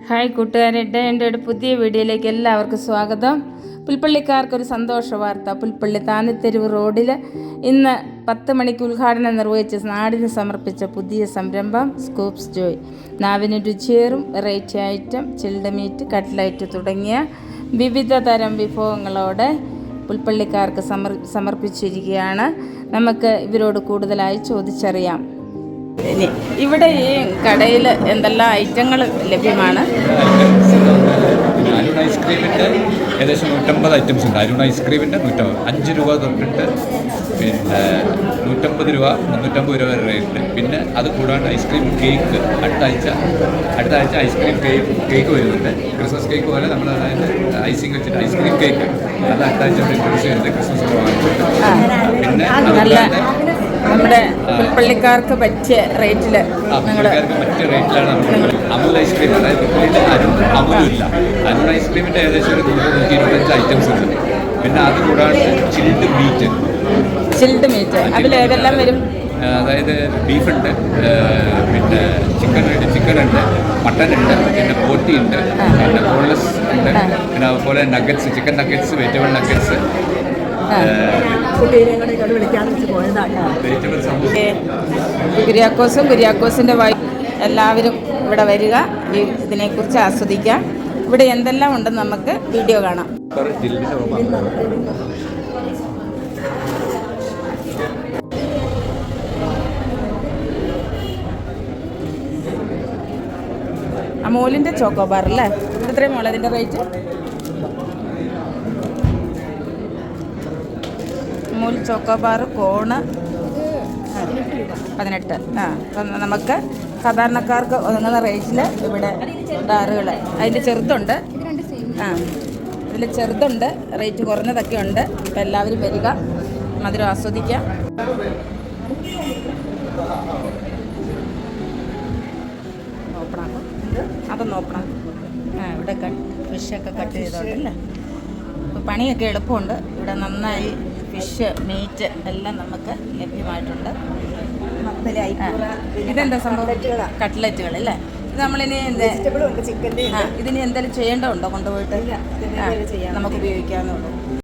Hi കൂട്ടുകാരുടെ എൻ്റെ ഒരു പുതിയ വീഡിയോയിലേക്ക് എല്ലാവർക്കും സ്വാഗതം. പുൽപ്പള്ളിക്കാർക്കൊരു സന്തോഷ വാർത്ത. പുൽപ്പള്ളി താന്നിത്തെരുവ് റോഡിൽ ഇന്ന് 10 മണിക്ക് ഉദ്ഘാടനം നിർവഹിച്ച് നാടിന് സമർപ്പിച്ച പുതിയ സംരംഭം സ്കൂപ്സ് ജോയ്. നാവിന് രുചിയേറും variety item, chilled meat, cutlet തുടങ്ങിയ വിവിധ തരം വിഭവങ്ങളോടെ പുൽപ്പള്ളിക്കാർക്ക് സമർപ്പിച്ചിരിക്കുകയാണ്. നമുക്ക് ഇവരോട് കൂടുതലായി ചോദിച്ചറിയാം. ഇവിടെ ഈ കടയിൽ എന്തെല്ലാം ഐറ്റങ്ങൾ ലഭ്യമാണ്? അരുൺ ഐസ്ക്രീമിൻ്റെ ഏകദേശം 150 ഐറ്റംസ് ഉണ്ട്. അരുൺ ഐസ്ക്രീമിൻ്റെ 5 രൂപ തൊട്ടിട്ട് പിന്നെ 150 രൂപ 350 രൂപ വരെ റേറ്റ്. പിന്നെ അത് കൂടാണ്ട് ഐസ്ക്രീം കേക്ക് അടുത്ത ആഴ്ച ഐസ്ക്രീം കേക്ക് വരുന്നുണ്ട്. ക്രിസ്മസ് കേക്ക് പോലെ നമ്മൾ അതായത് ഐസിങ് വെച്ചിട്ട് ഐസ്ക്രീം കേക്ക് അത് അടുത്ത ആഴ്ച ഇൻട്രൊഡ്യൂസ് ചെയ്യുന്നുണ്ട്. ക്രിസ്മസ് പിന്നെ നമ്മുടെ പുൽപ്പള്ളിക്കാർക്ക് പറ്റിയ റേറ്റിൽ പറ്റിയ റേറ്റിലാണ് നമ്മൾ അമുൽ ഐസ്ക്രീം, അതായത് അമുലില്ല. അരുൺ ഐസ്ക്രീമിൻ്റെ ഏകദേശം ഒരു 125 ഐറ്റംസ് ഉണ്ട്. പിന്നെ അത് കൂടാണ്ട് ചിൽഡ് മീറ്റ് അതിലേതെല്ലാം വരും? അതായത് ബീഫുണ്ട്, പിന്നെ ചിക്കൻ ഉണ്ട്, മട്ടൻ ഉണ്ട്, പിന്നെ പോട്ടി ഉണ്ട്, പിന്നെ ബോൺലെസ് ഉണ്ട്, പിന്നെ അതുപോലെ nuggets, chicken nuggets, vegetable nuggets. കുര്യാക്കോസിൻ്റെ എല്ലാവരും ഇവിടെ വരിക, ഇതിനെക്കുറിച്ച് ആസ്വദിക്കാം. ഇവിടെ എന്തെല്ലാം ഉണ്ടെന്ന് നമുക്ക് വീഡിയോ കാണാം. അമൂലിൻ്റെ ചോക്കോബാർ അല്ലേ? ഇത്രയും മോളെ ഇതിൻ്റെ റേറ്റ്? Amul chocobar cone 18. അപ്പം നമുക്ക് സാധാരണക്കാർക്ക് ഒതുങ്ങുന്ന റേറ്റിൽ ഇവിടെ ബാറുകൾ, അതിൻ്റെ ചെറുതുണ്ട്, ഇതിൽ ചെറുതുണ്ട്, റേറ്റ് കുറഞ്ഞതൊക്കെ ഉണ്ട്. അപ്പം എല്ലാവരും വരിക, മധുരം ആസ്വദിക്കാം. അതൊന്ന് നോക്കണം. ഇവിടെ ഫിഷൊക്കെ കട്ട് ചെയ്തോണ്ടല്ലേ, അപ്പോൾ പണിയൊക്കെ എളുപ്പമുണ്ട്. ഇവിടെ നന്നായി ഫിഷ്, മീറ്റ് എല്ലാം നമുക്ക് ലഭ്യമായിട്ടുണ്ട്. ഇതെന്താ സംഭവം? കട്ട്ലറ്റുകൾ അല്ലേ? ഇത് നമ്മളിനി ഇതിന് എന്തെങ്കിലും ചെയ്യേണ്ടതുണ്ടോ? കൊണ്ടുപോയിട്ട് നമുക്ക് ഉപയോഗിക്കാവുന്നതുള്ളൂ.